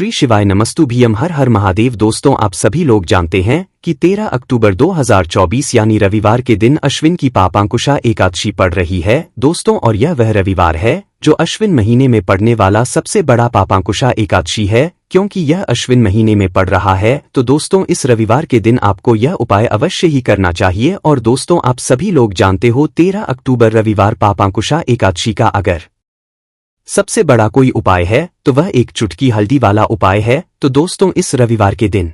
श्री शिवाय नमस्तुभ्यम हर हर महादेव। दोस्तों, आप सभी लोग जानते हैं कि 13 अक्टूबर 2024 यानी रविवार के दिन अश्विन की पापांकुशा एकादशी पड़ रही है दोस्तों। और यह वह रविवार है जो अश्विन महीने में पड़ने वाला सबसे बड़ा पापांकुशा एकादशी है। क्योंकि यह अश्विन महीने में पड़ रहा है तो दोस्तों इस रविवार के दिन आपको यह उपाय अवश्य ही करना चाहिए। और दोस्तों, आप सभी लोग जानते हो 13 अक्टूबर रविवार पापांकुशा एकादशी का अगर सबसे बड़ा कोई उपाय है तो वह एक चुटकी हल्दी वाला उपाय है। तो दोस्तों, इस रविवार के दिन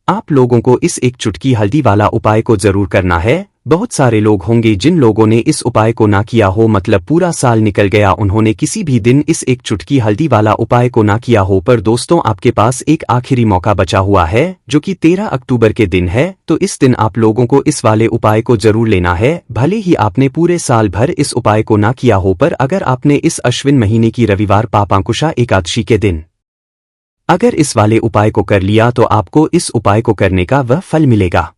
आप लोगों को इस एक चुटकी हल्दी वाला उपाय को जरूर करना है। बहुत सारे लोग होंगे जिन लोगों ने इस उपाय को ना किया हो, मतलब पूरा साल निकल गया उन्होंने किसी भी दिन इस एक चुटकी हल्दी वाला उपाय को ना किया हो। पर दोस्तों, आपके पास एक आखिरी मौका बचा हुआ है जो कि 13 अक्टूबर के दिन है। तो इस दिन आप लोगों को इस वाले उपाय को जरूर लेना है। भले ही आपने पूरे साल भर इस उपाय को ना किया हो, पर अगर आपने इस अश्विन महीने की रविवार पापांकुशा एकादशी के दिन अगर इस वाले उपाय को कर लिया तो आपको इस उपाय को करने का वह फल मिलेगा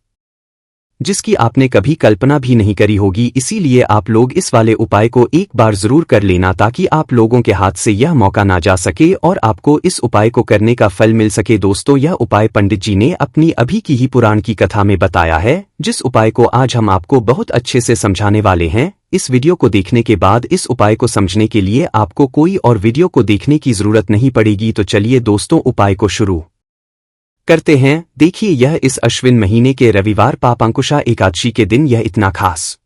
जिसकी आपने कभी कल्पना भी नहीं करी होगी। इसीलिए आप लोग इस वाले उपाय को एक बार जरूर कर लेना ताकि आप लोगों के हाथ से यह मौका ना जा सके और आपको इस उपाय को करने का फल मिल सके। दोस्तों, यह उपाय पंडित जी ने अपनी अभी की ही पुराण की कथा में बताया है, जिस उपाय को आज हम आपको बहुत अच्छे से समझाने वाले हैं। इस वीडियो को देखने के बाद इस उपाय को समझने के लिए आपको कोई और वीडियो को देखने की जरूरत नहीं पड़ेगी। तो चलिए दोस्तों, उपाय को शुरू करते हैं। देखिए, यह इस अश्विन महीने के रविवार पापांकुशा एकादशी के दिन यह इतना खास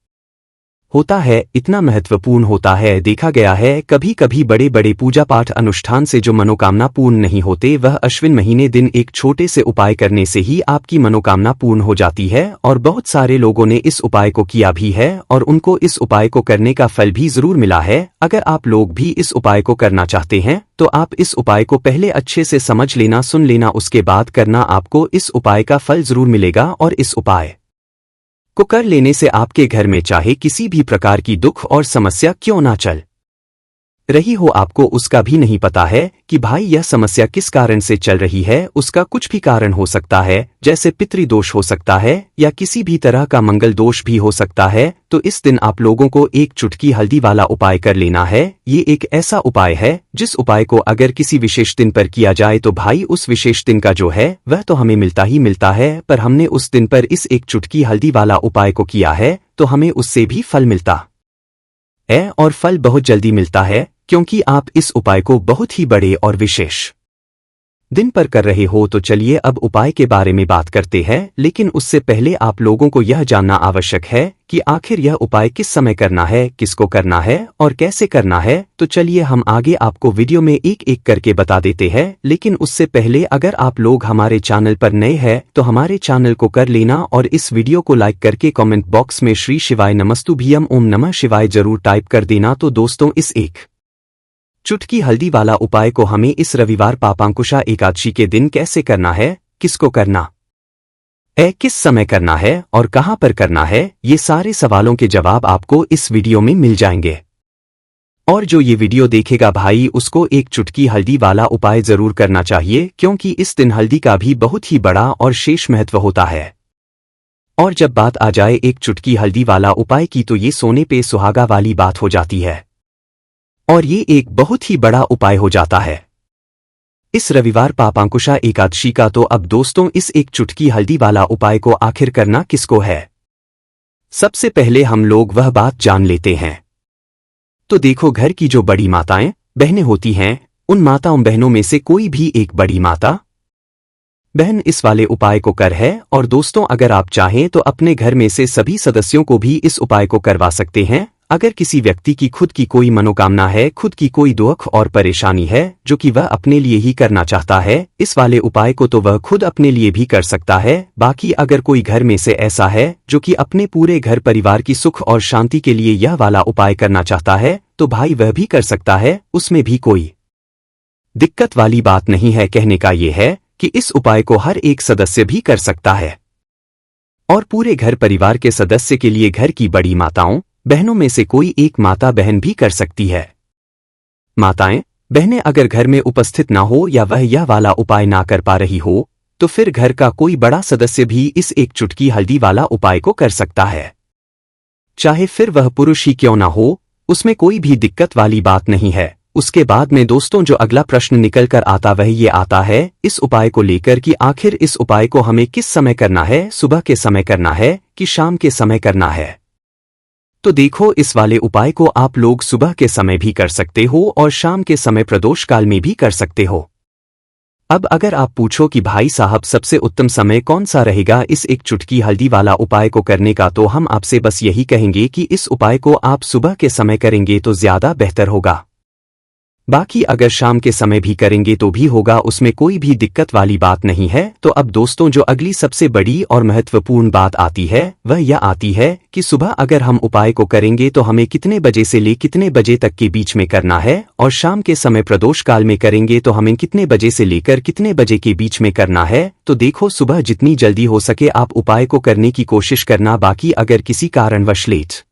होता है, इतना महत्वपूर्ण होता है। देखा गया है कभी कभी बड़े बड़े पूजा पाठ अनुष्ठान से जो मनोकामना पूर्ण नहीं होते, वह अश्विन महीने दिन एक छोटे से उपाय करने से ही आपकी मनोकामना पूर्ण हो जाती है। और बहुत सारे लोगों ने इस उपाय को किया भी है और उनको इस उपाय को करने का फल भी जरूर मिला है। अगर आप लोग भी इस उपाय को करना चाहते हैं तो आप इस उपाय को पहले अच्छे से समझ लेना, सुन लेना, उसके बाद करना। आपको इस उपाय का फल जरूर मिलेगा। और इस उपाय को कर लेने से आपके घर में चाहे किसी भी प्रकार की दुख और समस्या क्यों ना चल रही हो, आपको उसका भी नहीं पता है कि भाई यह समस्या किस कारण से चल रही है। उसका कुछ भी कारण हो सकता है, जैसे पितृदोष हो सकता है या किसी भी तरह का मंगल दोष भी हो सकता है। तो इस दिन आप लोगों को एक चुटकी हल्दी वाला उपाय कर लेना है। ये एक ऐसा उपाय है जिस उपाय को अगर किसी विशेष दिन पर किया जाए तो भाई उस विशेष दिन का जो है वह तो हमें मिलता ही मिलता है। पर हमने उस दिन पर इस एक चुटकी हल्दी वाला उपाय को किया है तो हमें उससे भी फल मिलता है, और फल बहुत जल्दी मिलता है क्योंकि आप इस उपाय को बहुत ही बड़े और विशेष दिन पर कर रहे हो। तो चलिए अब उपाय के बारे में बात करते हैं, लेकिन उससे पहले आप लोगों को यह जानना आवश्यक है कि आखिर यह उपाय किस समय करना है, किसको करना है और कैसे करना है। तो चलिए हम आगे आपको वीडियो में एक एक करके बता देते हैं। लेकिन उससे पहले अगर आप लोग हमारे चैनल पर नए हैं तो हमारे चैनल को कर लेना और इस वीडियो को लाइक करके कमेंट बॉक्स में श्री शिवाय नमस्तुभ्यम ओम नमः शिवाय जरूर टाइप कर देना। तो दोस्तों, इस एक चुटकी हल्दी वाला उपाय को हमें इस रविवार पापांकुशा एकादशी के दिन कैसे करना है, किसको करना है, किस समय करना है और कहां पर करना है, ये सारे सवालों के जवाब आपको इस वीडियो में मिल जाएंगे। और जो ये वीडियो देखेगा भाई उसको एक चुटकी हल्दी वाला उपाय जरूर करना चाहिए, क्योंकि इस दिन हल्दी का भी बहुत ही बड़ा और शेष महत्व होता है। और जब बात आ जाए एक चुटकी हल्दी वाला उपाय की तो ये सोने पे सुहागा वाली बात हो जाती है और ये एक बहुत ही बड़ा उपाय हो जाता है इस रविवार पापांकुशा एकादशी का। तो अब दोस्तों, इस एक चुटकी हल्दी वाला उपाय को आखिर करना किसको है, सबसे पहले हम लोग वह बात जान लेते हैं। तो देखो, घर की जो बड़ी माताएं बहनें होती हैं, उन माताओं बहनों में से कोई भी एक बड़ी माता बहन इस वाले उपाय को कर है। और दोस्तों, अगर आप चाहें तो अपने घर में से सभी सदस्यों को भी इस उपाय को करवा सकते हैं। अगर किसी व्यक्ति की खुद की कोई मनोकामना है, खुद की कोई दुख और परेशानी है जो कि वह अपने लिए ही करना चाहता है, इस वाले उपाय को तो वह खुद अपने लिए भी कर सकता है। बाकी अगर कोई घर में से ऐसा है जो कि अपने पूरे घर परिवार की सुख और शांति के लिए यह वाला उपाय करना चाहता है तो भाई वह भी कर सकता है, उसमें भी कोई दिक्कत वाली बात नहीं है। कहने का ये है कि इस उपाय को हर एक सदस्य भी कर सकता है और पूरे घर परिवार के सदस्य के लिए घर की बड़ी माताओं बहनों में से कोई एक माता बहन भी कर सकती है। माताएं बहनें अगर घर में उपस्थित ना हो या वह यह वाला उपाय ना कर पा रही हो तो फिर घर का कोई बड़ा सदस्य भी इस एक चुटकी हल्दी वाला उपाय को कर सकता है, चाहे फिर वह पुरुष ही क्यों ना हो, उसमें कोई भी दिक्कत वाली बात नहीं है। उसके बाद में दोस्तों जो अगला प्रश्न निकल कर आता वह ये आता है इस उपाय को लेकर कि आखिर इस उपाय को हमें किस समय करना है, सुबह के समय करना है कि शाम के समय करना है। तो देखो इस वाले उपाय को आप लोग सुबह के समय भी कर सकते हो और शाम के समय प्रदोष काल में भी कर सकते हो। अब अगर आप पूछो कि भाई साहब सबसे उत्तम समय कौन सा रहेगा इस एक चुटकी हल्दी वाला उपाय को करने का, तो हम आपसे बस यही कहेंगे कि इस उपाय को आप सुबह के समय करेंगे तो ज्यादा बेहतर होगा। बाकी अगर शाम के समय भी करेंगे तो भी होगा, उसमें कोई भी दिक्कत वाली बात नहीं है। तो अब दोस्तों जो अगली सबसे बड़ी और महत्वपूर्ण बात आती है वह यह आती है कि सुबह अगर हम उपाय को करेंगे तो हमें कितने बजे से ले कितने बजे तक के बीच में करना है, और शाम के समय प्रदोष काल में करेंगे तो हमें कितने बजे से लेकर कितने बजे के बीच में करना है। तो देखो सुबह जितनी जल्दी हो सके आप उपाय को करने की कोशिश करना। बाकी अगर किसी कारणवश लेट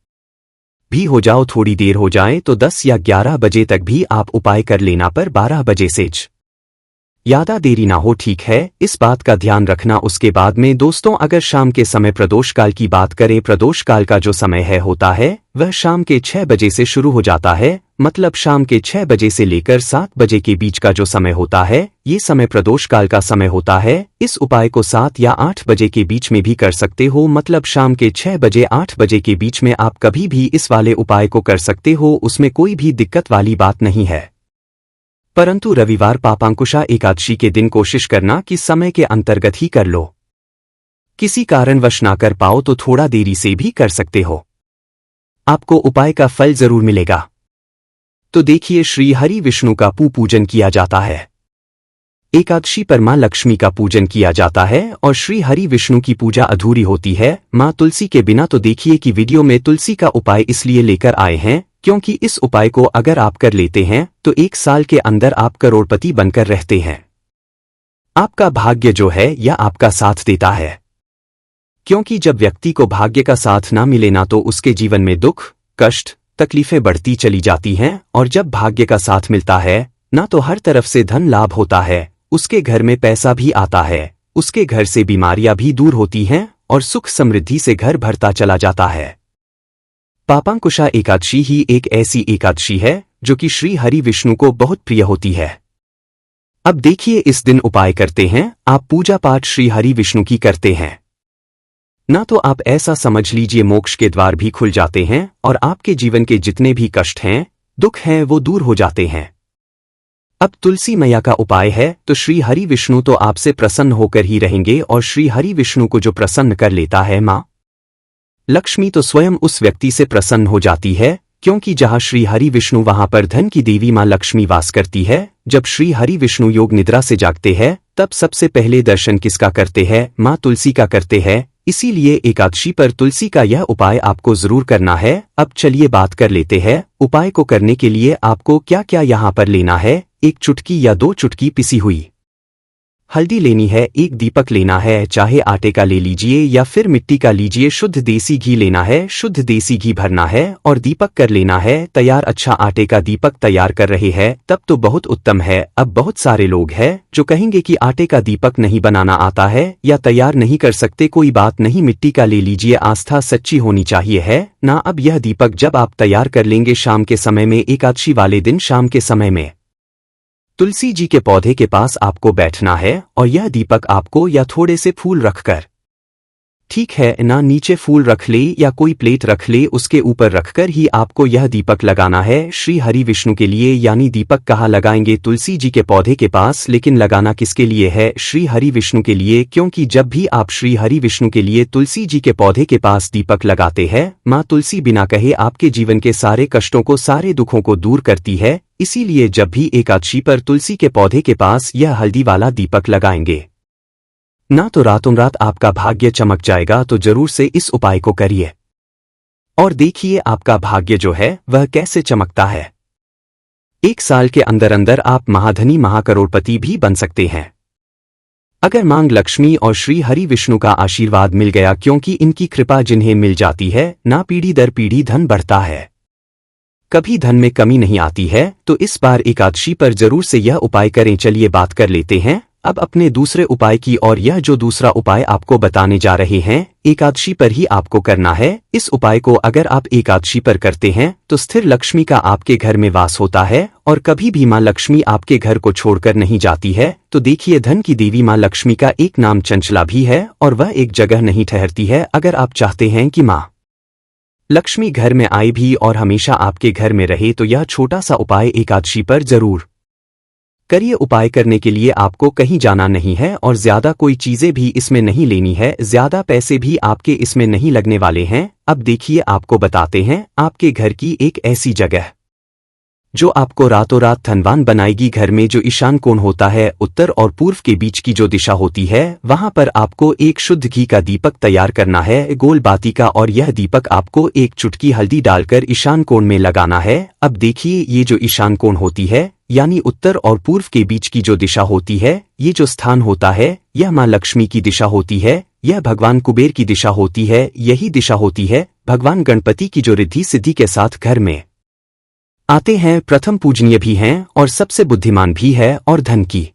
भी हो जाओ, थोड़ी देर हो जाए तो 10 या 11 बजे तक भी आप उपाय कर लेना, पर 12 बजे से ज्यादा देरी ना हो, ठीक है, इस बात का ध्यान रखना। उसके बाद में दोस्तों अगर शाम के समय प्रदोष काल की बात करें, प्रदोष काल का जो समय है होता है वह शाम के 6 बजे से शुरू हो जाता है, मतलब शाम के 6 बजे से लेकर 7 बजे के बीच का जो समय होता है ये समय प्रदोष काल का समय होता है। इस उपाय को 7 या 8 बजे के बीच में भी कर सकते हो, मतलब शाम के 6 बजे 8 बजे के बीच में आप कभी भी इस वाले उपाय को कर सकते हो, उसमें कोई भी दिक्कत वाली बात नहीं है। परंतु रविवार पापांकुशा एकादशी के दिन कोशिश करना कि समय के अंतर्गत ही कर लो। किसी कारणवश ना कर पाओ तो थोड़ा देरी से भी कर सकते हो, आपको उपाय का फल जरूर मिलेगा। तो देखिए श्री हरि विष्णु का पूजन किया जाता है, एकादशी पर मां लक्ष्मी का पूजन किया जाता है और श्री हरि विष्णु की पूजा अधूरी होती है मां तुलसी के बिना। तो देखिए कि वीडियो में तुलसी का उपाय इसलिए लेकर आए हैं क्योंकि इस उपाय को अगर आप कर लेते हैं तो 1 साल के अंदर आप करोड़पति बनकर रहते हैं। आपका भाग्य जो है यह आपका साथ देता है, क्योंकि जब व्यक्ति को भाग्य का साथ ना मिले ना तो उसके जीवन में दुख, कष्ट, तकलीफें बढ़ती चली जाती हैं, और जब भाग्य का साथ मिलता है ना तो हर तरफ से धन लाभ होता है, उसके घर में पैसा भी आता है, उसके घर से बीमारियां भी दूर होती हैं और सुख समृद्धि से घर भरता चला जाता है। पापांकुशा एकादशी ही एक ऐसी एकादशी है जो कि श्री हरि विष्णु को बहुत प्रिय होती है। अब देखिए इस दिन उपाय करते हैं आप, पूजा पाठ श्री हरि विष्णु की करते हैं ना तो आप ऐसा समझ लीजिए मोक्ष के द्वार भी खुल जाते हैं और आपके जीवन के जितने भी कष्ट हैं, दुख हैं, वो दूर हो जाते हैं। अब तुलसी मैया का उपाय है तो श्री हरि विष्णु तो आपसे प्रसन्न होकर ही रहेंगे, और श्री हरि विष्णु को जो प्रसन्न कर लेता है मां लक्ष्मी तो स्वयं उस व्यक्ति से प्रसन्न हो जाती है, क्योंकि जहां श्री हरि विष्णु वहां पर धन की देवी मां लक्ष्मी वास करती है। जब श्री हरि विष्णु योग निद्रा से जागते हैं तब सबसे पहले दर्शन किसका करते हैं? मां तुलसी का करते हैं। इसीलिए एकादशी पर तुलसी का यह उपाय आपको जरूर करना है। अब चलिए बात कर लेते हैं उपाय को करने के लिए आपको क्या क्या यहाँ पर लेना है। 1 चुटकी या 2 चुटकी पिसी हुई हल्दी लेनी है, 1 दीपक लेना है, चाहे आटे का ले लीजिए या फिर मिट्टी का लीजिए, शुद्ध देसी घी लेना है, शुद्ध देसी घी भरना है और दीपक कर लेना है तैयार। अच्छा आटे का दीपक तैयार कर रहे हैं तब तो बहुत उत्तम है। अब बहुत सारे लोग हैं जो कहेंगे कि आटे का दीपक नहीं बनाना आता है या तैयार नहीं कर सकते, कोई बात नहीं, मिट्टी का ले लीजिए, आस्था सच्ची होनी चाहिए है ना। अब यह दीपक जब आप तैयार कर लेंगे शाम के समय में, एकादशी वाले दिन शाम के समय में तुलसी जी के पौधे के पास आपको बैठना है और यह दीपक आपको या थोड़े से फूल रखकर, ठीक है ना, नीचे फूल रख ले या कोई प्लेट रख ले, उसके ऊपर रखकर ही आपको यह दीपक लगाना है श्री हरि विष्णु के लिए। यानी दीपक कहाँ लगाएंगे? तुलसी जी के पौधे के पास। लेकिन लगाना किसके लिए है? श्री हरि विष्णु के लिए, क्योंकि जब भी आप श्री हरि विष्णु के लिए तुलसी जी के पौधे के पास दीपक लगाते हैं, माँ तुलसी बिना कहे आपके जीवन के सारे कष्टों को, सारे दुखों को दूर करती है। इसीलिए जब भी एकादशी पर तुलसी के पौधे के पास यह हल्दी वाला दीपक लगाएंगे ना तो रातों रात आपका भाग्य चमक जाएगा। तो जरूर से इस उपाय को करिए और देखिए आपका भाग्य जो है वह कैसे चमकता है। 1 साल के अंदर अंदर आप महाधनी महाकरोड़पति भी बन सकते हैं अगर मांग लक्ष्मी और श्री हरि विष्णु का आशीर्वाद मिल गया, क्योंकि इनकी कृपा जिन्हें मिल जाती है ना, पीढ़ी दर पीढ़ी धन बढ़ता है, कभी धन में कमी नहीं आती है। तो इस बार एकादशी पर जरूर से यह उपाय करें। चलिए बात कर लेते हैं अब अपने दूसरे उपाय की और यह जो दूसरा उपाय आपको बताने जा रहे हैं एकादशी पर ही आपको करना है। इस उपाय को अगर आप एकादशी पर करते हैं तो स्थिर लक्ष्मी का आपके घर में वास होता है और कभी भी माँ लक्ष्मी आपके घर को छोड़कर नहीं जाती है। तो देखिए, धन की देवी माँ लक्ष्मी का एक नाम चंचला भी है और वह एक जगह नहीं ठहरती है। अगर आप चाहते हैं कि माँ लक्ष्मी घर में आए भी और हमेशा आपके घर में रहे तो यह छोटा सा उपाय एकादशी पर जरूर करिए। उपाय करने के लिए आपको कहीं जाना नहीं है और ज्यादा कोई चीजें भी इसमें नहीं लेनी है, ज्यादा पैसे भी आपके इसमें नहीं लगने वाले हैं। अब देखिए, आपको बताते हैं आपके घर की एक ऐसी जगह जो आपको रातों रात धनवान बनाएगी। घर में जो ईशान कोण होता है, उत्तर और पूर्व के बीच की जो दिशा होती है, वहां पर आपको एक शुद्ध घी का दीपक तैयार करना है, गोल बाती का, और यह दीपक आपको एक चुटकी हल्दी डालकर ईशान कोण में लगाना है। अब देखिए, ये जो ईशान कोण होती है यानी उत्तर और पूर्व के बीच की जो दिशा होती है, ये जो स्थान होता है, यह माँ लक्ष्मी की दिशा होती है, यह भगवान कुबेर की दिशा होती है, यही दिशा होती है भगवान गणपति की जो रिद्धि सिद्धि के साथ घर में आते हैं, प्रथम पूजनीय भी हैं और सबसे बुद्धिमान भी है। और धन की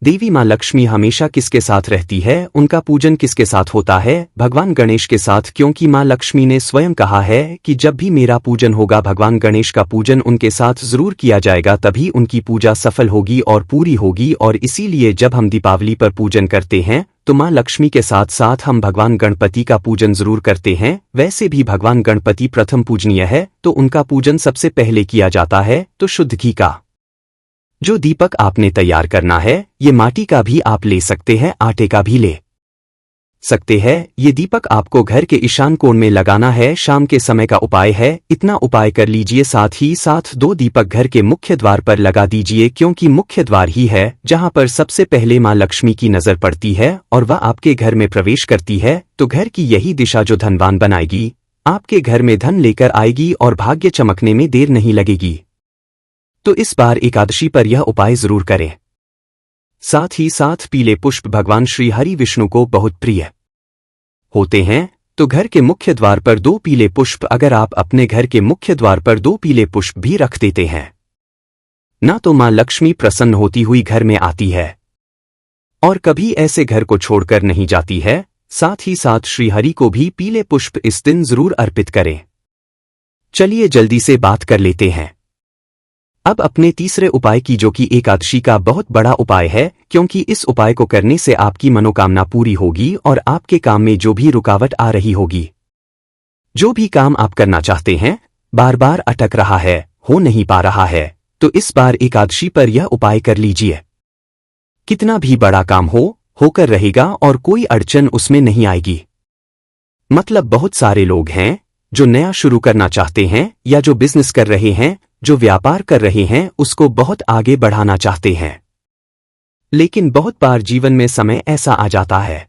देवी माँ लक्ष्मी हमेशा किसके साथ रहती है, उनका पूजन किसके साथ होता है? भगवान गणेश के साथ, क्योंकि माँ लक्ष्मी ने स्वयं कहा है कि जब भी मेरा पूजन होगा भगवान गणेश का पूजन उनके साथ जरूर किया जाएगा, तभी उनकी पूजा सफल होगी और पूरी होगी। और इसीलिए जब हम दीपावली पर पूजन करते हैं तो माँ लक्ष्मी के साथ साथ हम भगवान गणपति का पूजन जरूर करते हैं। वैसे भी भगवान गणपति प्रथम पूजनीय है तो उनका पूजन सबसे पहले किया जाता है। तो शुद्ध घी का जो दीपक आपने तैयार करना है, ये माटी का भी आप ले सकते हैं, आटे का भी ले सकते हैं। ये दीपक आपको घर के ईशान कोण में लगाना है। शाम के समय का उपाय है, इतना उपाय कर लीजिए। साथ ही साथ 2 दीपक घर के मुख्य द्वार पर लगा दीजिए, क्योंकि मुख्य द्वार ही है जहां पर सबसे पहले माँ लक्ष्मी की नजर पड़ती है और वह आपके घर में प्रवेश करती है। तो घर की यही दिशा जो धनवान बनाएगी, आपके घर में धन लेकर आएगी और भाग्य चमकने में देर नहीं लगेगी। तो इस बार एकादशी पर यह उपाय जरूर करें। साथ ही साथ पीले पुष्प भगवान श्री हरि विष्णु को बहुत प्रिय होते हैं, तो घर के मुख्य द्वार पर 2 पीले पुष्प, अगर आप अपने घर के मुख्य द्वार पर 2 पीले पुष्प भी रख देते हैं ना, तो माँ लक्ष्मी प्रसन्न होती हुई घर में आती है और कभी ऐसे घर को छोड़कर नहीं जाती है। साथ ही साथ श्री हरि को भी पीले पुष्प इस दिन जरूर अर्पित करें। चलिए जल्दी से बात कर लेते हैं अब अपने तीसरे उपाय की, जो कि एकादशी का बहुत बड़ा उपाय है, क्योंकि इस उपाय को करने से आपकी मनोकामना पूरी होगी और आपके काम में जो भी रुकावट आ रही होगी, जो भी काम आप करना चाहते हैं बार बार अटक रहा है, हो नहीं पा रहा है, तो इस बार एकादशी पर यह उपाय कर लीजिए। कितना भी बड़ा काम होकर रहेगा और कोई अड़चन उसमें नहीं आएगी। मतलब बहुत सारे लोग हैं जो नया शुरू करना चाहते हैं या जो बिजनेस कर रहे हैं, जो व्यापार कर रहे हैं, उसको बहुत आगे बढ़ाना चाहते हैं, लेकिन बहुत बार जीवन में समय ऐसा आ जाता है,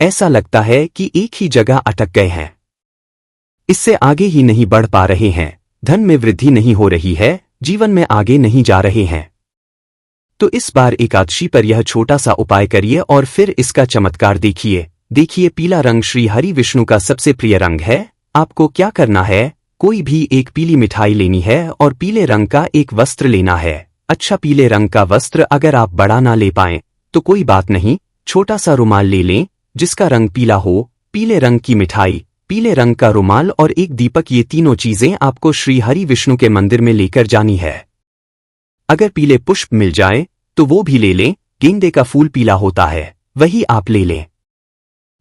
ऐसा लगता है कि एक ही जगह अटक गए हैं, इससे आगे ही नहीं बढ़ पा रहे हैं, धन में वृद्धि नहीं हो रही है, जीवन में आगे नहीं जा रहे हैं। तो इस बार एकादशी पर यह छोटा सा उपाय करिए और फिर इसका चमत्कार देखिए। देखिए, पीला रंग श्री हरि विष्णु का सबसे प्रिय रंग है। आपको क्या करना है, कोई भी एक पीली मिठाई लेनी है और पीले रंग का एक वस्त्र लेना है। अच्छा, पीले रंग का वस्त्र अगर आप बड़ा ना ले पाएं तो कोई बात नहीं, छोटा सा रुमाल ले लें जिसका रंग पीला हो, पीले रंग की मिठाई, पीले रंग का रुमाल और एक दीपक, ये तीनों चीजें आपको श्री हरि विष्णु के मंदिर में लेकर जानी है। अगर पीले पुष्प मिल जाए तो वो भी ले लें, गेंदे का फूल पीला होता है, वही आप ले लें।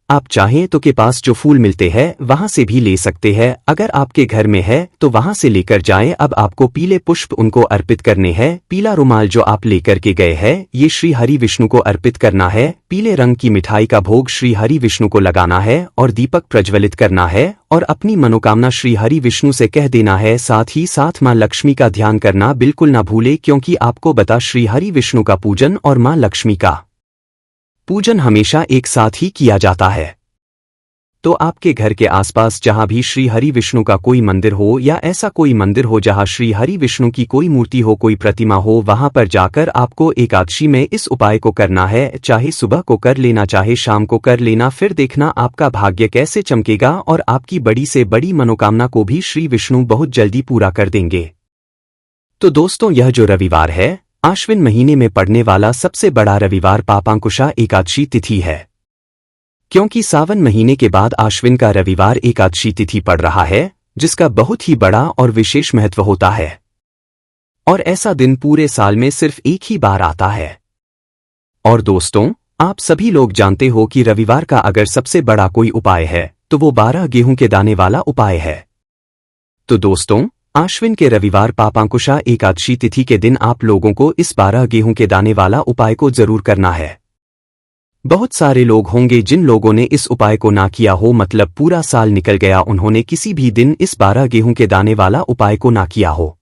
आप चाहें तो के पास जो फूल मिलते हैं वहां से भी ले सकते हैं, अगर आपके घर में है तो वहां से लेकर जाएं। अब आपको पीले पुष्प उनको अर्पित करने हैं। पीला रुमाल जो आप लेकर के गए हैं, ये श्री हरि विष्णु को अर्पित करना है। पीले रंग की मिठाई का भोग श्री हरि विष्णु को लगाना है और दीपक प्रज्वलित करना है और अपनी मनोकामना श्री हरि विष्णु से कह देना है। साथ ही साथ माँ लक्ष्मी का ध्यान करना बिल्कुल ना भूले, क्योंकि आपको बता श्री हरि विष्णु का पूजन और माँ लक्ष्मी का पूजन हमेशा एक साथ ही किया जाता है। तो आपके घर के आसपास जहां भी श्री हरि विष्णु का कोई मंदिर हो या ऐसा कोई मंदिर हो जहां श्री हरि विष्णु की कोई मूर्ति हो, कोई प्रतिमा हो, वहां पर जाकर आपको एकादशी में इस उपाय को करना है। चाहे सुबह को कर लेना, चाहे शाम को कर लेना, फिर देखना आपका भाग्य कैसे चमकेगा और आपकी बड़ी से बड़ी मनोकामना को भी श्री विष्णु बहुत जल्दी पूरा कर देंगे। तो दोस्तों, यह जो रविवार है आश्विन महीने में पड़ने वाला सबसे बड़ा रविवार पापांकुशा एकादशी तिथि है। क्योंकि सावन महीने के बाद आश्विन का रविवार एकादशी तिथि पड़ रहा है, जिसका बहुत ही बड़ा और विशेष महत्व होता है। और ऐसा दिन पूरे साल में सिर्फ एक ही बार आता है। और दोस्तों, आप सभी लोग जानते हो कि रविवार का अगर सबसे बड़ा कोई उपाय है तो वो 12 गेहूं के दाने वाला उपाय है। तो दोस्तों, आश्विन के रविवार पापांकुशा एकादशी तिथि के दिन आप लोगों को इस 12 गेहूं के दाने वाला उपाय को जरूर करना है। बहुत सारे लोग होंगे जिन लोगों ने इस उपाय को ना किया हो, मतलब पूरा साल निकल गया, उन्होंने किसी भी दिन इस 12 गेहूं के दाने वाला उपाय को ना किया हो।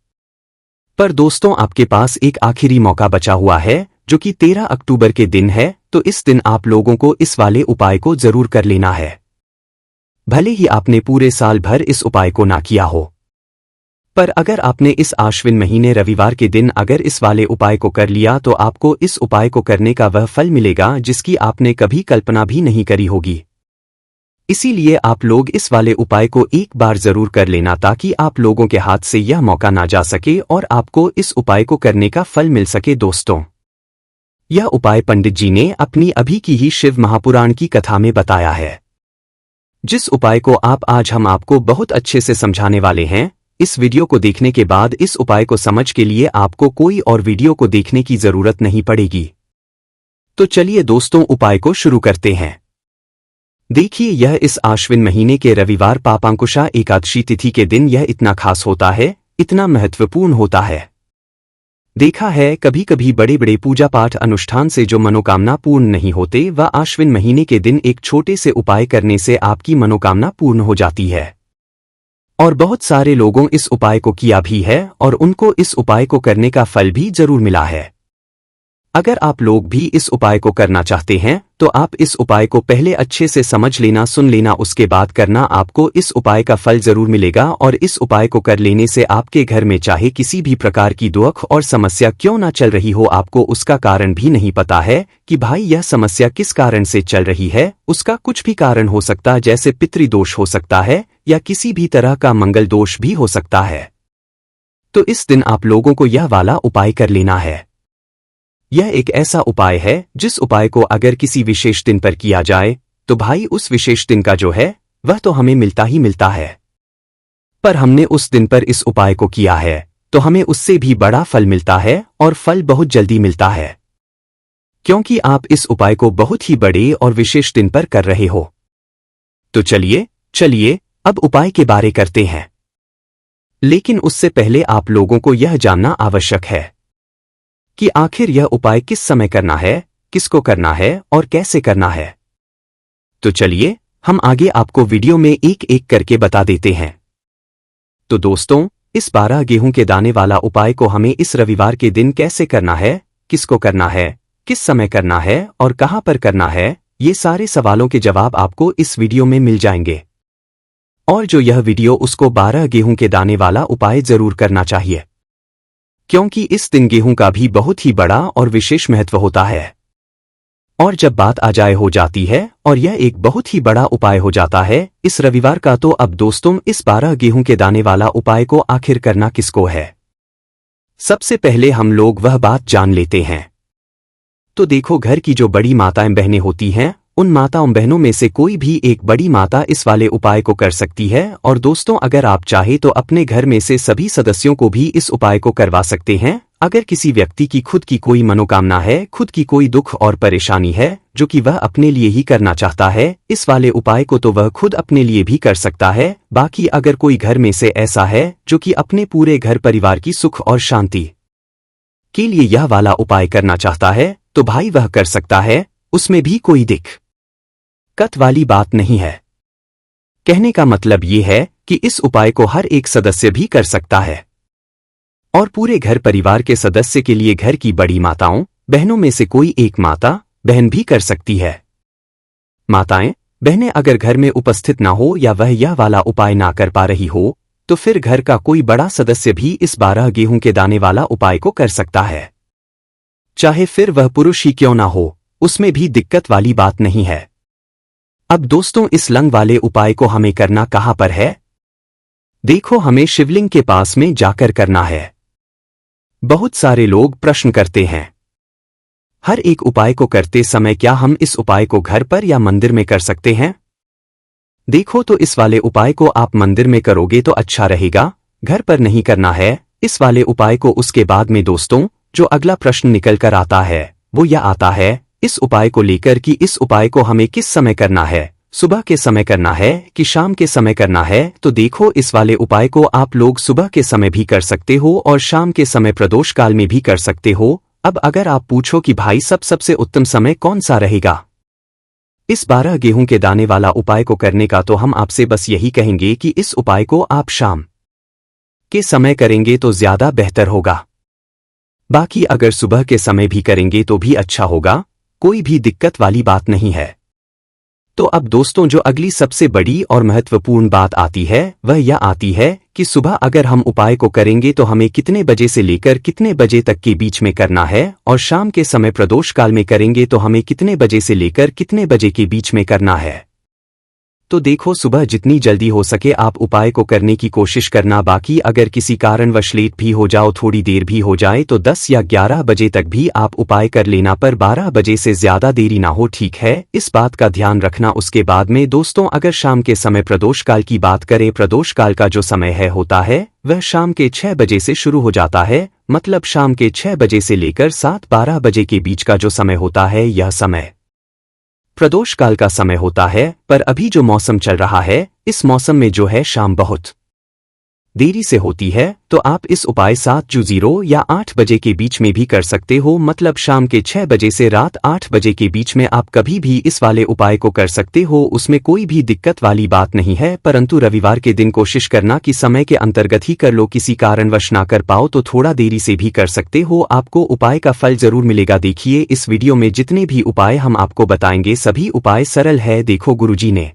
पर दोस्तों, आपके पास एक आखिरी मौका बचा हुआ है, जो कि 13 अक्टूबर के दिन है। तो इस दिन आप लोगों को इस वाले उपाय को जरूर कर लेना है, भले ही आपने पूरे साल भर इस उपाय को ना किया हो। पर अगर आपने इस आश्विन महीने रविवार के दिन अगर इस वाले उपाय को कर लिया तो आपको इस उपाय को करने का वह फल मिलेगा जिसकी आपने कभी कल्पना भी नहीं करी होगी। इसीलिए आप लोग इस वाले उपाय को एक बार जरूर कर लेना, ताकि आप लोगों के हाथ से यह मौका ना जा सके और आपको इस उपाय को करने का फल मिल सके। दोस्तों, यह उपाय पंडित जी ने अपनी अभी की ही शिव महापुराण की कथा में बताया है, जिस उपाय को आज हम आपको बहुत अच्छे से समझाने वाले हैं। इस वीडियो को देखने के बाद इस उपाय को समझ के लिए आपको कोई और वीडियो को देखने की जरूरत नहीं पड़ेगी। तो चलिए दोस्तों, उपाय को शुरू करते हैं। देखिए, यह इस आश्विन महीने के रविवार पापांकुशा एकादशी तिथि के दिन यह इतना खास होता है, इतना महत्वपूर्ण होता है। देखा है कभी कभी बड़े बड़े पूजा पाठ अनुष्ठान से जो मनोकामना पूर्ण नहीं होते, वह आश्विन महीने के दिन एक छोटे से उपाय करने से आपकी मनोकामना पूर्ण हो जाती है। और बहुत सारे लोगों इस उपाय को किया भी है और उनको इस उपाय को करने का फल भी जरूर मिला है। अगर आप लोग भी इस उपाय को करना चाहते हैं तो आप इस उपाय को पहले अच्छे से समझ लेना, सुन लेना, उसके बाद करना। आपको इस उपाय का फल जरूर मिलेगा और इस उपाय को कर लेने से आपके घर में चाहे किसी भी प्रकार की दुख और समस्या क्यों ना चल रही हो, आपको उसका कारण भी नहीं पता है कि भाई यह समस्या किस कारण से चल रही है, उसका कुछ भी कारण हो सकता है, जैसे पितृदोष हो सकता है या किसी भी तरह का मंगल दोष भी हो सकता है। तो इस दिन आप लोगों को यह वाला उपाय कर लेना है। यह एक ऐसा उपाय है जिस उपाय को अगर किसी विशेष दिन पर किया जाए तो भाई उस विशेष दिन का जो है वह तो हमें मिलता ही मिलता है। पर हमने उस दिन पर इस उपाय को किया है तो हमें उससे भी बड़ा फल मिलता है, और फल बहुत जल्दी मिलता है, क्योंकि आप इस उपाय को बहुत ही बड़े और विशेष दिन पर कर रहे हो। तो चलिए अब उपाय के बारे करते हैं। लेकिन उससे पहले आप लोगों को यह जानना आवश्यक है कि आखिर यह उपाय किस समय करना है, किसको करना है और कैसे करना है। तो चलिए हम आगे आपको वीडियो में एक एक करके बता देते हैं। तो दोस्तों, इस 12 गेहूं के दाने वाला उपाय को हमें इस रविवार के दिन कैसे करना है, किसको करना है, किस समय करना है और कहां पर करना है, ये सारे सवालों के जवाब आपको इस वीडियो में मिल जाएंगे। और जो यह वीडियो उसको 12 गेहूं के दाने वाला उपाय जरूर करना चाहिए, क्योंकि इस दिन गेहूं का भी बहुत ही बड़ा और विशेष महत्व होता है। और जब बात आ जाए हो जाती है और यह एक बहुत ही बड़ा उपाय हो जाता है इस रविवार का, तो अब दोस्तों इस 12 गेहूं के दाने वाला उपाय को आखिर करना किसको है, सबसे पहले हम लोग वह बात जान लेते हैं। तो देखो, घर की जो बड़ी माताएं बहनें होती हैं, उन माताओं बहनों में से कोई भी एक बड़ी माता इस वाले उपाय को कर सकती है। और दोस्तों, अगर आप चाहे तो अपने घर में से सभी सदस्यों को भी इस उपाय को करवा सकते हैं। अगर किसी व्यक्ति की खुद की कोई मनोकामना है, खुद की कोई दुख और परेशानी है जो कि वह अपने लिए ही करना चाहता है, इस वाले उपाय को तो वह खुद अपने लिए भी कर सकता है। बाकी अगर कोई घर में से ऐसा है जो कि अपने पूरे घर परिवार की सुख और शांति के लिए यह वाला उपाय करना चाहता है, तो भाई वह कर सकता है, उसमें भी कोई दिक्कत वाली बात नहीं है। कहने का मतलब ये है कि इस उपाय को हर एक सदस्य भी कर सकता है, और पूरे घर परिवार के सदस्य के लिए घर की बड़ी माताओं बहनों में से कोई एक माता बहन भी कर सकती है। माताएं बहनें अगर घर में उपस्थित ना हो या वह यह वाला उपाय ना कर पा रही हो, तो फिर घर का कोई बड़ा सदस्य भी इस 12 गेहूं के दाने वाला उपाय को कर सकता है, चाहे फिर वह पुरुष ही क्यों ना हो, उसमें भी दिक्कत वाली बात नहीं है। अब दोस्तों, इस लंग वाले उपाय को हमें करना कहां पर है? देखो, हमें शिवलिंग के पास में जाकर करना है। बहुत सारे लोग प्रश्न करते हैं, हर एक उपाय को करते समय क्या हम इस उपाय को घर पर या मंदिर में कर सकते हैं? देखो तो इस वाले उपाय को आप मंदिर में करोगे तो अच्छा रहेगा, घर पर नहीं करना है इस वाले उपाय को। उसके बाद में दोस्तों जो अगला प्रश्न निकल कर आता है वो यह आता है इस उपाय को लेकर कि इस उपाय को हमें किस समय करना है, सुबह के समय करना है कि शाम के समय करना है। तो देखो इस वाले उपाय को आप लोग सुबह के समय भी कर सकते हो और शाम के समय प्रदोष काल में भी कर सकते हो। अब अगर आप पूछो कि भाई सबसे उत्तम समय कौन सा रहेगा इस 12 गेहूं के दाने वाला उपाय को करने का, तो हम आपसे बस यही कहेंगे कि इस उपाय को आप शाम के समय करेंगे तो ज्यादा बेहतर होगा। बाकी अगर सुबह के समय भी करेंगे तो भी अच्छा होगा, कोई भी दिक्कत वाली बात नहीं है। तो अब दोस्तों जो अगली सबसे बड़ी और महत्वपूर्ण बात आती है वह यह आती है कि सुबह अगर हम उपाय को करेंगे तो हमें कितने बजे से लेकर कितने बजे तक के बीच में करना है, और शाम के समय प्रदोष काल में करेंगे तो हमें कितने बजे से लेकर कितने बजे के बीच में करना है। तो देखो सुबह जितनी जल्दी हो सके आप उपाय को करने की कोशिश करना। बाकी अगर किसी कारणवश लेट भी हो जाओ, थोड़ी देर भी हो जाए तो 10 या 11 बजे तक भी आप उपाय कर लेना, पर 12 बजे से ज्यादा देरी ना हो, ठीक है, इस बात का ध्यान रखना। उसके बाद में दोस्तों अगर शाम के समय प्रदोष काल की बात करें, प्रदोष काल का जो समय होता है वह शाम के 6 बजे से शुरू हो जाता है, मतलब शाम के 6 बजे से लेकर 7-12 बजे के बीच का जो समय होता है यह समय प्रदोष काल का समय होता है। पर अभी जो मौसम चल रहा है इस मौसम में जो है शाम बहुत देरी से होती है, तो आप इस उपाय 7 या 8 बजे के बीच में भी कर सकते हो, मतलब शाम के 6 बजे से रात 8 बजे के बीच में आप कभी भी इस वाले उपाय को कर सकते हो, उसमें कोई भी दिक्कत वाली बात नहीं है। परंतु रविवार के दिन कोशिश करना कि समय के अंतर्गत ही कर लो, किसी कारणवश ना कर पाओ तो थोड़ा देरी से भी कर सकते हो, आपको उपाय का फल जरूर मिलेगा। देखिए इस वीडियो में जितने भी उपाय हम आपको बताएंगे सभी उपाय सरल है। देखो गुरुजी ने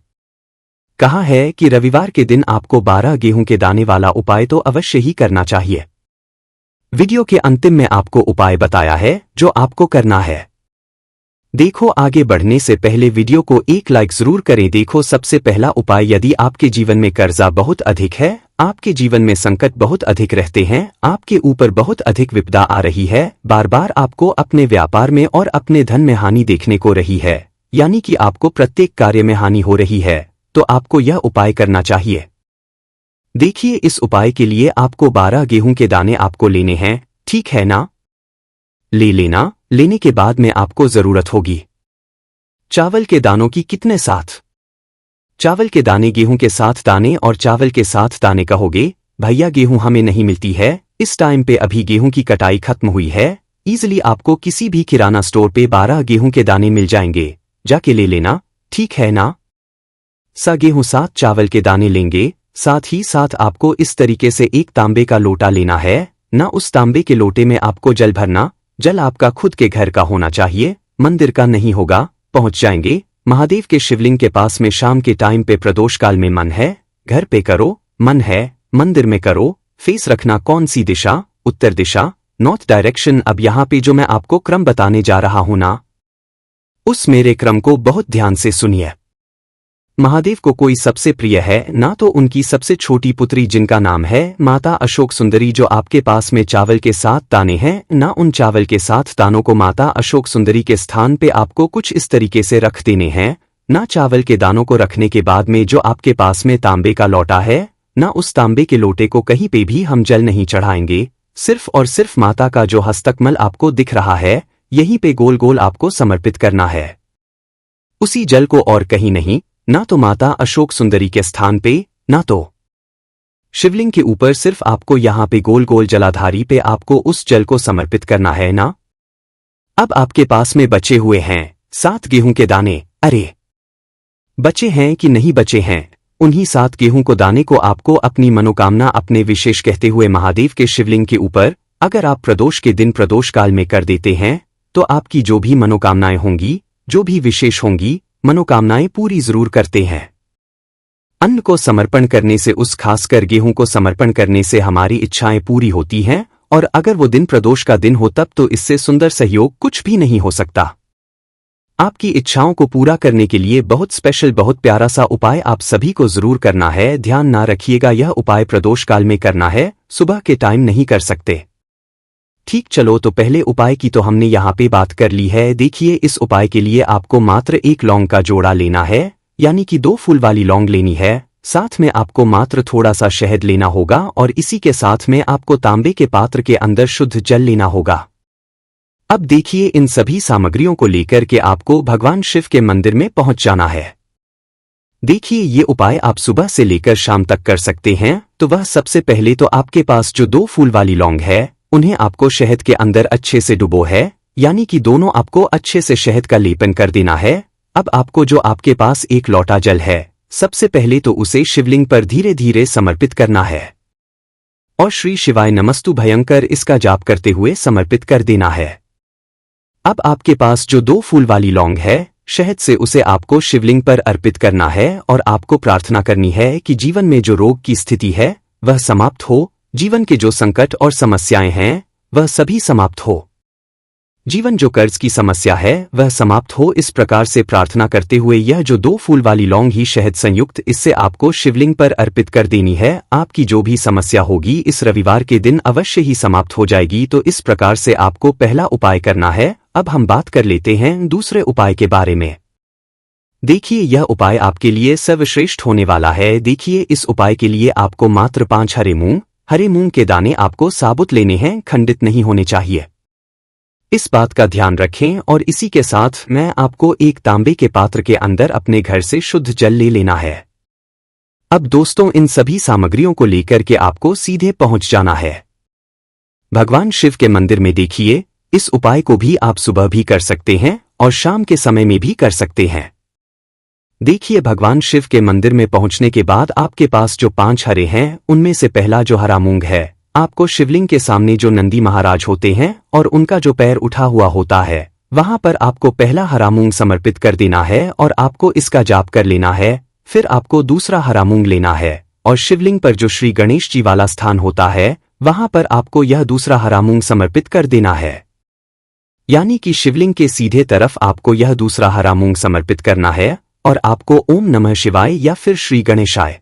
कहा है कि रविवार के दिन आपको 12 गेहूं के दाने वाला उपाय तो अवश्य ही करना चाहिए। वीडियो के अंतिम में आपको उपाय बताया है जो आपको करना है। देखो आगे बढ़ने से पहले वीडियो को एक लाइक जरूर करें। देखो सबसे पहला उपाय, यदि आपके जीवन में कर्जा बहुत अधिक है, आपके जीवन में संकट बहुत अधिक रहते हैं, आपके ऊपर बहुत अधिक विपदा आ रही है, बार बार आपको अपने व्यापार में और अपने धन में हानि देखने को रही है, यानी कि आपको प्रत्येक कार्य में हानि हो रही है, तो आपको यह उपाय करना चाहिए। देखिए इस उपाय के लिए आपको 12 गेहूं के दाने आपको लेने हैं, ठीक है ना? ले लेना। लेने के बाद में आपको जरूरत होगी चावल के दानों की। कितने साथ चावल के दाने? गेहूं के साथ दाने और चावल के साथ दाने कहोगे भैया गेहूं हमें नहीं मिलती है, इस टाइम पे अभी गेहूं की कटाई खत्म हुई है, इजिली आपको किसी भी किराना स्टोर पे 12 गेहूं के दाने मिल जाएंगे, जाके ले लेना, ठीक है ना? गेहूं 7 चावल के दाने लेंगे, साथ ही साथ आपको इस तरीके से एक तांबे का लोटा लेना है ना। उस तांबे के लोटे में आपको जल भरना। जल आपका खुद के घर का होना चाहिए, मंदिर का नहीं होगा। पहुंच जाएंगे महादेव के शिवलिंग के पास में। शाम के टाइम पे प्रदोष काल में मन है घर पे करो, मन है मंदिर में करो। फेस रखना कौन सी दिशा? उत्तर दिशा, नॉर्थ डायरेक्शन। अब यहाँ पे जो मैं आपको क्रम बताने जा रहा हूं ना, उस मेरे क्रम को बहुत ध्यान से सुनिए। महादेव को कोई सबसे प्रिय है ना, तो उनकी सबसे छोटी पुत्री जिनका नाम है माता अशोक सुंदरी, जो आपके पास में चावल के 7 दाने हैं ना, उन चावल के 7 दानों को माता अशोक सुंदरी के स्थान पे आपको कुछ इस तरीके से रख देने हैं ना। चावल के दानों को रखने के बाद में जो आपके पास में तांबे का लोटा है ना, उस तांबे के लोटे को कहीं पे भी हम जल नहीं चढ़ाएंगे, सिर्फ और सिर्फ माता का जो हस्तकमल आपको दिख रहा है यहीं पे गोल गोल आपको समर्पित करना है, उसी जल को, और कहीं नहीं, ना तो माता अशोक सुंदरी के स्थान पे ना तो शिवलिंग के ऊपर, सिर्फ आपको यहां पे गोल गोल जलाधारी पे आपको उस जल को समर्पित करना है ना। अब आपके पास में बचे हुए हैं 7 गेहूं के दाने। अरे बचे हैं कि नहीं बचे हैं? उन्हीं 7 गेहूं को दाने को आपको अपनी मनोकामना अपने विशेष कहते हुए महादेव के शिवलिंग के ऊपर अगर आप प्रदोष के दिन प्रदोष काल में कर देते हैं तो आपकी जो भी मनोकामनाएं होंगी, जो भी विशेष होंगी, मनोकामनाएं पूरी जरूर करते हैं। अन्न को समर्पण करने से, उस खासकर गेहूं को समर्पण करने से हमारी इच्छाएं पूरी होती हैं, और अगर वो दिन प्रदोष का दिन हो तब तो इससे सुंदर सहयोग कुछ भी नहीं हो सकता। आपकी इच्छाओं को पूरा करने के लिए बहुत स्पेशल, बहुत प्यारा सा उपाय आप सभी को जरूर करना है। ध्यान ना रखिएगा, यह उपाय प्रदोष काल में करना है, सुबह के टाइम नहीं कर सकते। ठीक, चलो तो पहले उपाय की तो हमने यहाँ पे बात कर ली है। देखिए, इस उपाय के लिए आपको मात्र एक लौंग का जोड़ा लेना है, यानी कि 2 फूल वाली लौंग लेनी है। साथ में आपको मात्र थोड़ा सा शहद लेना होगा और इसी के साथ में आपको तांबे के पात्र के अंदर शुद्ध जल लेना होगा। अब देखिए, इन सभी सामग्रियों को लेकर के आपको भगवान शिव के मंदिर में पहुंच जाना है। देखिए, ये उपाय आप सुबह से लेकर शाम तक कर सकते हैं। तो वह सबसे पहले तो आपके पास जो 2 फूल वाली लौंग है, उन्हें आपको शहद के अंदर अच्छे से डुबो है, यानी कि दोनों आपको अच्छे से शहद का लेपन कर देना है। अब आपको जो आपके पास एक लोटा जल है, सबसे पहले तो उसे शिवलिंग पर धीरे धीरे समर्पित करना है और श्री शिवाय नमस्तु भयंकर इसका जाप करते हुए समर्पित कर देना है। अब आपके पास जो 2 फूल वाली लौंग है, शहद से उसे आपको शिवलिंग पर अर्पित करना है और आपको प्रार्थना करनी है कि जीवन में जो रोग की स्थिति है वह समाप्त हो, जीवन के जो संकट और समस्याएं हैं वह सभी समाप्त हो, जीवन जो कर्ज की समस्या है वह समाप्त हो। इस प्रकार से प्रार्थना करते हुए यह जो 2 फूल वाली लौंग ही शहद संयुक्त इससे आपको शिवलिंग पर अर्पित कर देनी है। आपकी जो भी समस्या होगी इस रविवार के दिन अवश्य ही समाप्त हो जाएगी। तो इस प्रकार से आपको पहला उपाय करना है। अब हम बात कर लेते हैं दूसरे उपाय के बारे में। देखिए, यह उपाय आपके लिए सर्वश्रेष्ठ होने वाला है। देखिए, इस उपाय के लिए आपको मात्र 5 हरे मूंग के दाने आपको साबुत लेने हैं, खंडित नहीं होने चाहिए। इस बात का ध्यान रखें और इसी के साथ मैं आपको एक तांबे के पात्र के अंदर अपने घर से शुद्ध जल ले लेना है। अब दोस्तों, इन सभी सामग्रियों को लेकर के आपको सीधे पहुंच जाना है भगवान शिव के मंदिर में। देखिए, इस उपाय को भी आप सुबह भी कर सकते हैं और शाम के समय में भी कर सकते हैं। देखिए, भगवान शिव के मंदिर में पहुंचने के बाद आपके पास जो 5 हरे हैं, उनमें से पहला जो हरा मूंग है, आपको शिवलिंग के सामने जो नंदी महाराज होते हैं और उनका जो पैर उठा हुआ होता है, वहां पर आपको पहला हरा मूंग समर्पित कर देना है और आपको इसका जाप कर लेना है। फिर आपको दूसरा हरा मूंग लेना है और शिवलिंग पर जो श्री गणेश जी वाला स्थान होता है, वहां पर आपको यह दूसरा हरा मूंग समर्पित कर देना है, यानी कि शिवलिंग के सीधे तरफ आपको यह दूसरा हरा मूंग समर्पित करना है और आपको ओम नमः शिवाय या फिर श्री गणेशाय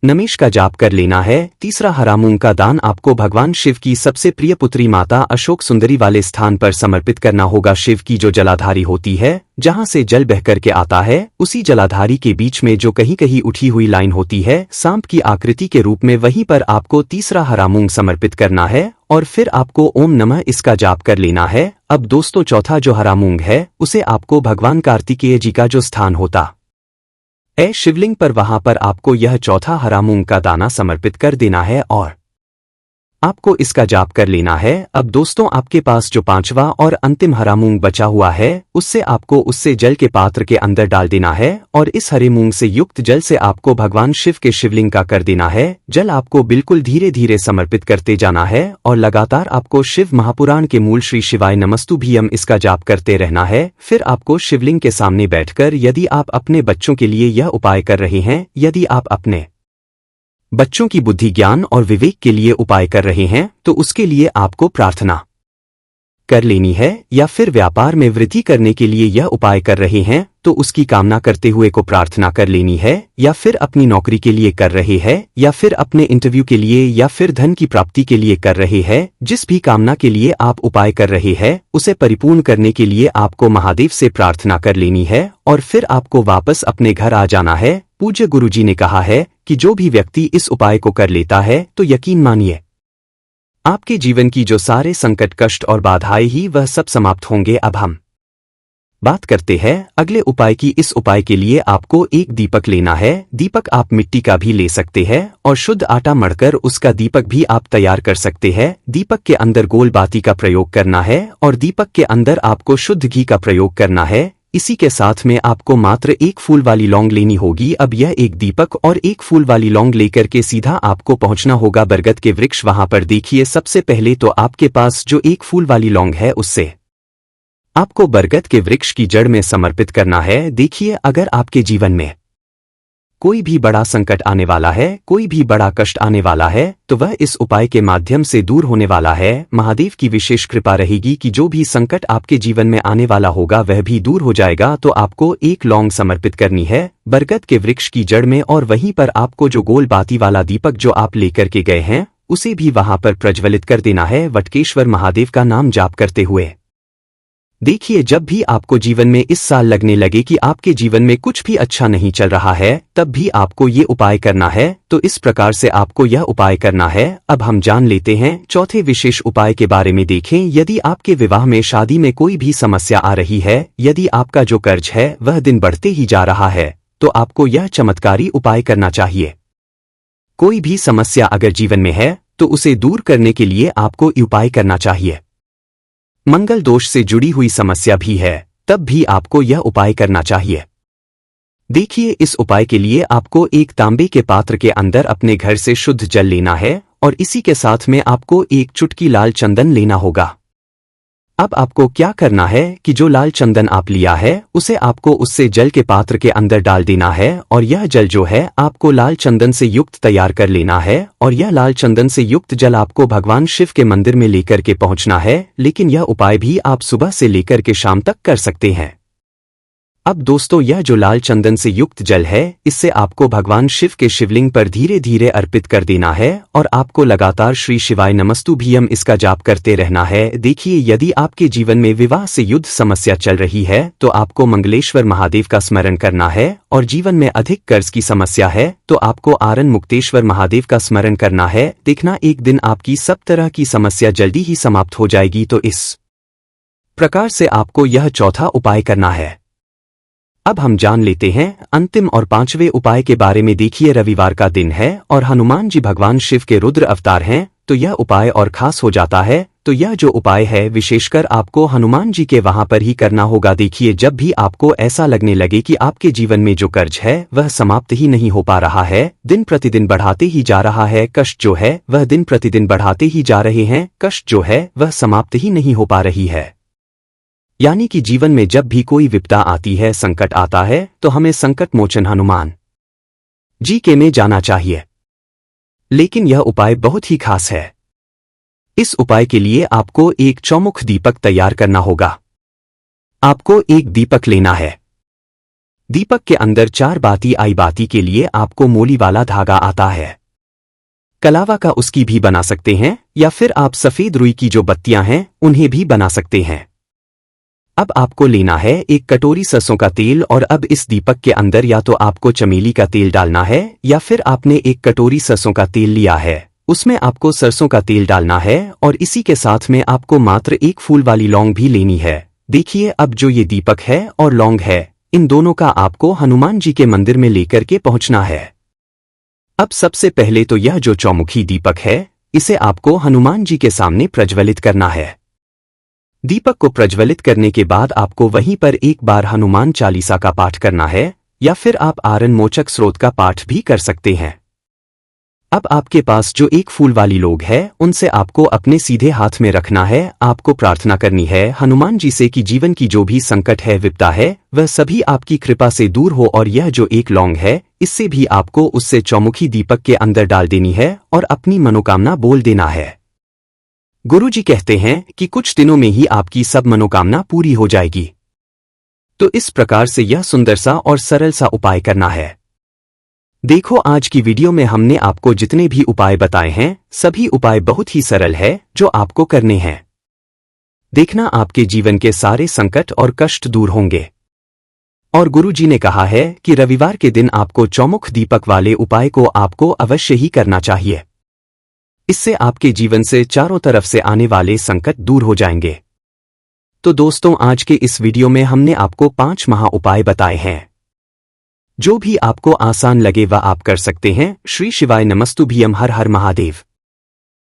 नमेश का जाप कर लेना है। तीसरा हरा मूंग का दान आपको भगवान शिव की सबसे प्रिय पुत्री माता अशोक सुंदरी वाले स्थान पर समर्पित करना होगा। शिव की जो जलाधारी होती है, जहां से जल बह करके आता है, उसी जलाधारी के बीच में जो कहीं कहीं उठी हुई लाइन होती है सांप की आकृति के रूप में, वहीं पर आपको तीसरा हरा मूंग समर्पित करना है और फिर आपको ओम नमः इसका जाप कर लेना है। अब दोस्तों, चौथा जो हरा मूंग है, उसे आपको भगवान कार्तिकेय जी का जो स्थान होता शिवलिंग पर, वहां पर आपको यह चौथा हरा मूंग का दाना समर्पित कर देना है और आपको इसका जाप कर लेना है। अब दोस्तों, आपके पास जो 5वां और अंतिम हरा मूंग बचा हुआ है, उससे आपको उससे जल के पात्र के अंदर डाल देना है और इस हरे मूंग से युक्त जल से आपको भगवान शिव के शिवलिंग का कर देना है। जल आपको बिल्कुल धीरे धीरे समर्पित करते जाना है और लगातार आपको शिव महापुराण के मूल श्री शिवाय नमस्तुभ्यम इसका जाप करते रहना है। फिर आपको शिवलिंग के सामने बैठकर, यदि आप अपने बच्चों के लिए यह उपाय कर रहे हैं, यदि आप अपने बच्चों की बुद्धि, ज्ञान और विवेक के लिए उपाय कर रहे हैं, तो उसके लिए आपको प्रार्थना कर लेनी है। या फिर व्यापार में वृद्धि करने के लिए यह उपाय कर रहे हैं, तो उसकी कामना करते हुए को प्रार्थना कर लेनी है। या फिर अपनी नौकरी के लिए कर रहे हैं, या फिर अपने इंटरव्यू के लिए, या फिर धन की प्राप्ति के लिए कर रहे हैं, जिस भी कामना के लिए आप उपाय कर रहे हैं, उसे परिपूर्ण करने के लिए आपको महादेव से प्रार्थना कर लेनी है और फिर आपको वापस अपने घर आ जाना है। पूज्य गुरुजी ने कहा है कि जो भी व्यक्ति इस उपाय को कर लेता है, तो यकीन मानिए आपके जीवन की जो सारे संकट, कष्ट और बाधाएं ही वह सब समाप्त होंगे। अब हम बात करते हैं अगले उपाय की। इस उपाय के लिए आपको एक दीपक लेना है। दीपक आप मिट्टी का भी ले सकते हैं और शुद्ध आटा मढ़कर उसका दीपक भी आप तैयार कर सकते हैं। दीपक के अंदर गोल बाती का प्रयोग करना है और दीपक के अंदर आपको शुद्ध घी का प्रयोग करना है। इसी के साथ में आपको मात्र एक फूल वाली लौंग लेनी होगी। अब यह एक दीपक और एक फूल वाली लौंग लेकर के सीधा आपको पहुंचना होगा बरगद के वृक्ष। वहां पर देखिए, सबसे पहले तो आपके पास जो एक फूल वाली लौंग है, उससे आपको बरगद के वृक्ष की जड़ में समर्पित करना है। देखिए, अगर आपके जीवन में कोई भी बड़ा संकट आने वाला है, कोई भी बड़ा कष्ट आने वाला है, तो वह इस उपाय के माध्यम से दूर होने वाला है। महादेव की विशेष कृपा रहेगी कि जो भी संकट आपके जीवन में आने वाला होगा वह भी दूर हो जाएगा। तो आपको एक लौंग समर्पित करनी है बरगद के वृक्ष की जड़ में और वहीं पर आपको जो गोल बाती वाला दीपक जो आप लेकर के गए हैं, उसे भी वहां पर प्रज्वलित कर देना है वटकेश्वर महादेव का नाम जाप करते हुए। देखिए, जब भी आपको जीवन में इस साल लगने लगे कि आपके जीवन में कुछ भी अच्छा नहीं चल रहा है, तब भी आपको ये उपाय करना है। तो इस प्रकार से आपको यह उपाय करना है। अब हम जान लेते हैं चौथे विशेष उपाय के बारे में। देखें, यदि आपके विवाह में शादी में कोई भी समस्या आ रही है, यदि आपका जो कर्ज है वह दिन बढ़ते ही जा रहा है, तो आपको यह चमत्कारी उपाय करना चाहिए। कोई भी समस्या अगर जीवन में है तो उसे दूर करने के लिए आपको उपाय करना चाहिए। मंगल दोष से जुड़ी हुई समस्या भी है, तब भी आपको यह उपाय करना चाहिए। देखिए, इस उपाय के लिए आपको एक तांबे के पात्र के अंदर अपने घर से शुद्ध जल लेना है और इसी के साथ में आपको एक चुटकी लाल चंदन लेना होगा। अब आपको क्या करना है कि जो लाल चंदन आप लिया है उसे आपको उससे जल के पात्र के अंदर डाल देना है और यह जल जो है आपको लाल चंदन से युक्त तैयार कर लेना है और यह लाल चंदन से युक्त जल आपको भगवान शिव के मंदिर में लेकर के पहुंचना है। लेकिन यह उपाय भी आप सुबह से लेकर के शाम तक कर सकते हैं। अब दोस्तों, यह जो लाल चंदन से युक्त जल है, इससे आपको भगवान शिव के शिवलिंग पर धीरे धीरे अर्पित कर देना है और आपको लगातार श्री शिवाय नमस्तुभ्यम इसका जाप करते रहना है। देखिए, यदि आपके जीवन में विवाह से युद्ध समस्या चल रही है तो आपको मंगलेश्वर महादेव का स्मरण करना है और जीवन में अधिक कर्ज की समस्या है तो आपको आरण मुक्तेश्वर महादेव का स्मरण करना है। देखना, एक दिन आपकी सब तरह की समस्या जल्दी ही समाप्त हो जाएगी। तो इस प्रकार से आपको यह चौथा उपाय करना है। अब हम जान लेते हैं अंतिम और पांचवें उपाय के बारे में। देखिए, रविवार का दिन है और हनुमान जी भगवान शिव के रुद्र अवतार हैं, तो यह उपाय और खास हो जाता है। तो यह जो उपाय है विशेषकर आपको हनुमान जी के वहां पर ही करना होगा। देखिए, जब भी आपको ऐसा लगने लगे कि आपके जीवन में जो कर्ज है वह समाप्त ही नहीं हो पा रहा है, दिन प्रतिदिन बढ़ाते ही जा रहा है, कष्ट जो है वह दिन प्रतिदिन बढ़ाते ही जा रहे हैं, कष्ट जो है वह समाप्त ही नहीं हो पा रही है, यानी कि जीवन में जब भी कोई विपदा आती है, संकट आता है, तो हमें संकट मोचन हनुमान जी के में जाना चाहिए। लेकिन यह उपाय बहुत ही खास है। इस उपाय के लिए आपको एक चौमुख दीपक तैयार करना होगा। आपको एक दीपक लेना है। दीपक के अंदर 4 बाती आई। बाती के लिए आपको मोली वाला धागा आता है, कलावा का उसकी भी बना सकते हैं, या फिर आप सफेद रुई की जो बत्तियां हैं उन्हें भी बना सकते हैं। अब आपको लेना है एक कटोरी सरसों का तेल और अब इस दीपक के अंदर या तो आपको चमेली का तेल डालना है या फिर आपने एक कटोरी सरसों का तेल लिया है, उसमें आपको सरसों का तेल डालना है और इसी के साथ में आपको मात्र एक फूल वाली लौंग भी लेनी है। देखिए, अब जो ये दीपक है और लौंग है, इन दोनों का आपको हनुमान जी के मंदिर में लेकर के पहुंचना है। अब सबसे पहले तो यह जो चौमुखी दीपक है, इसे आपको हनुमान जी के सामने प्रज्वलित करना है। दीपक को प्रज्वलित करने के बाद आपको वहीं पर एक बार हनुमान चालीसा का पाठ करना है या फिर आप आरण मोचक स्रोत का पाठ भी कर सकते हैं। अब आपके पास जो एक फूल वाली लोग है उनसे आपको अपने सीधे हाथ में रखना है। आपको प्रार्थना करनी है हनुमान जी से कि जीवन की जो भी संकट है, विपदा है, वह सभी आपकी कृपा से दूर हो और यह जो एक लौंग है, इससे भी आपको उससे चौमुखी दीपक के अंदर डाल देनी है और अपनी मनोकामना बोल देना है। गुरुजी कहते हैं कि कुछ दिनों में ही आपकी सब मनोकामना पूरी हो जाएगी। तो इस प्रकार से यह सुंदर सा और सरल सा उपाय करना है। देखो, आज की वीडियो में हमने आपको जितने भी उपाय बताए हैं, सभी उपाय बहुत ही सरल है जो आपको करने हैं। देखना, आपके जीवन के सारे संकट और कष्ट दूर होंगे। और गुरुजी ने कहा है कि रविवार के दिन आपको चौमुख दीपक वाले उपाय को आपको अवश्य ही करना चाहिए। इससे आपके जीवन से चारों तरफ से आने वाले संकट दूर हो जाएंगे। तो दोस्तों, आज के इस वीडियो में हमने आपको 5 महा उपाय बताए हैं। जो भी आपको आसान लगे वह आप कर सकते हैं। श्री शिवाय नमस्तुभ्यम। हर हर महादेव।